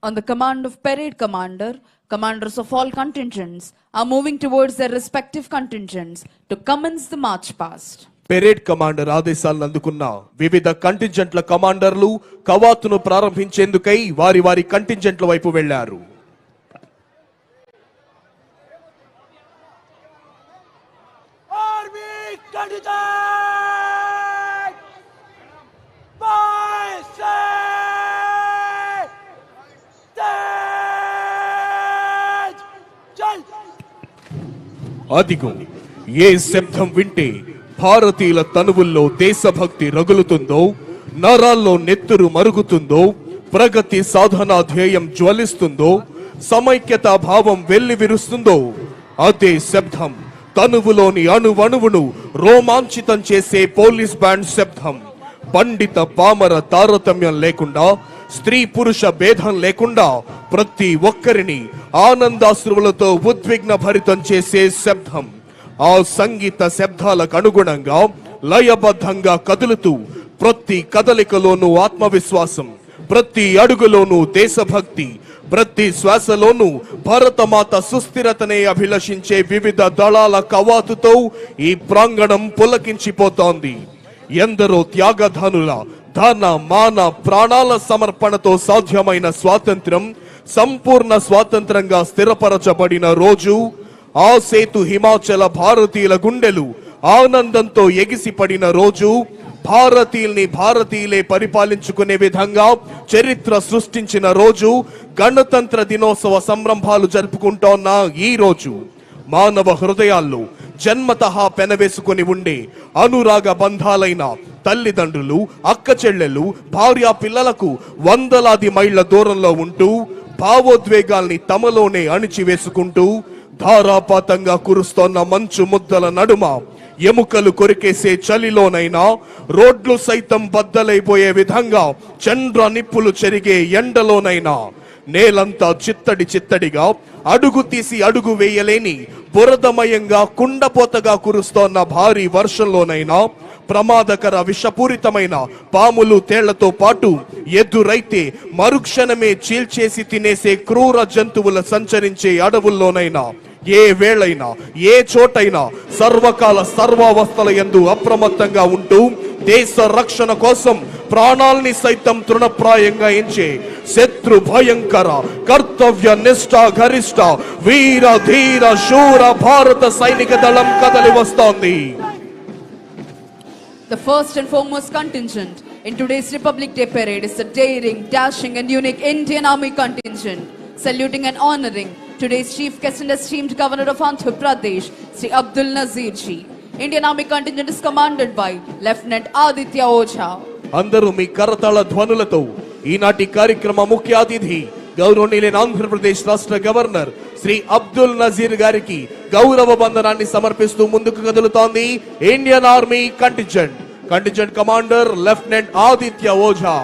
On the command of parade commander, commanders of all contingents are moving towards their respective contingents to commence the march past. Parade commander ఆదేశాలను అందుకున్న వివిధ కంటింజెంట్ల కమాండర్లు కవాతును ప్రారంభించేందుకై వారి వారి కంటింజెంట్ల వైపు వెళ్లారు. అదిగో ఏ శబ్దం వింటే భారతీయుల తనువుల్లో దేశభక్తి రగులుతుందో, నరాల్లో నెత్తురు మరుగుతుందో, ప్రగతి సాధన ధ్యేయం జ్వలిస్తుందో, సమైక్యతా భావం వెల్లివిరుస్తుందో అదే శబ్దం తనువులోని అణువణువును రోమాంచితం చేసే పోలీస్ బ్యాండ్ శబ్దం. పండిత పామర తారతమ్యం లేకుండా, స్త్రీ పురుష భేదం లేకుండా ప్రతి ఒక్కరిని ఆనందాశ్రువులతో ఉద్విగ్న భరితం చేసే శబ్దం. ఆ సంగీత శబ్దాలకు అనుగుణంగా లయబద్ధంగా కదులుతూ ప్రతి కదలికలోనూ ఆత్మవిశ్వాసం, ప్రతి అడుగులోనూ దేశభక్తి, ప్రతి శ్వాసలోనూ భరతమాత సుస్థిరతనే అభిలషించే వివిధ దళాల కవాతుతో ఈ ప్రాంగణం పులకించిపోతోంది. ఎందరో త్యాగధనుల ధన మాన ప్రాణాల సమర్పణతో సాధ్యమైన స్వాతంత్రం సంపూర్ణ స్వాతంత్రంగా స్థిరపరచబడిన రోజు. ఆ సేతు హిమాచల భారతీయుల గుండెలు ఆనందంతో ఎగిసిపడిన రోజు. భారతీయుల్ని భారతీయులే పరిపాలించుకునే విధంగా చరిత్ర సృష్టించిన రోజు. గణతంత్ర దినోత్సవ సంరంభాలు జరుపుకుంటోన్న ఈ రోజు మానవ హృదయాల్లో జన్మతహా పెనవేసుకుని ఉండే అనురాగ బంధాలైన తల్లిదండ్రులు, అక్క చెల్లెలు, భార్య పిల్లలకు వందలాది మైళ్ల దూరంలో ఉంటూ భావోద్వేగాల్ని తమలోనే అణిచివేసుకుంటూ ధారాపాతంగా కురుస్తోన్న మంచు ముద్దల నడుమ ఎముకలు కొరికేసే చలిలోనైనా, రోడ్లు సైతం బద్దలైపోయే విధంగా చంద్ర నిప్పులు చెరిగే ఎండలోనైనా, నేలంతా చిత్తడి చిత్తడిగా అడుగు తీసి అడుగు వేయలేని బురదమయంగా కుండపోతగా కురుస్తోన్న భారీ వర్షంలోనైనా, ప్రమాదకర విషపూరితమైన పాములు తేళ్లతో పాటు ఎదురైతే మరుక్షణమే చీల్చేసి తినేసే క్రూర జంతువుల సంచరించే అడవుల్లోనైనా, ఏ వేళైనా ఏ చోటైనా సర్వకాల సర్వావస్థల యందు అప్రమత్తంగా ఉంటూ దేశ రక్షణ కోసం ప్రాణాల్ని సైతం తృణప్రాయంగా ఎంచే శత్రు భయంకర కర్తవ్య నిష్ఠ గరిష్ట వీర ధీర శూర భారత సైనిక దళం కదలి వస్తోంది. The first and foremost contingent in today's Republic Day parade is the daring, dashing and unique Indian Army contingent, saluting and honoring today's chief guest and esteemed governor of Andhra Pradesh, Sri Abdul Nazir ji. Indian Army contingent is commanded by Lieutenant Aditya Ojha. అందరూ మీ కరతాళ ధ్వనులతో ఈనాటి కార్యక్రమ ముఖ్య అతిథి గౌరవనీయులైన ఆంధ్రప్రదేశ్ రాష్ట్ర governor Shri Abdul Nazir గారికి గౌరవ వందనాన్ని సమర్పిస్తూ ముందుకు కదులుతోంది Indian army contingent commander lieutenant Aditya Ojha.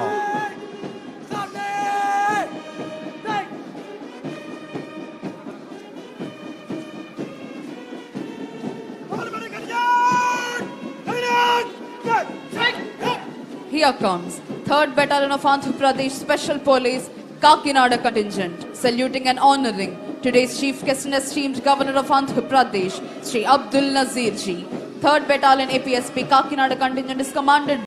Here comes 3rd Battalion of Andhra Pradesh Special Police Kakinada contingent, saluting and honoring today's chief guest and esteemed governor of Andhra Pradesh, Sri Abdul Nazir ji. 3rd Battalion APSP Kakinada contingent is commanded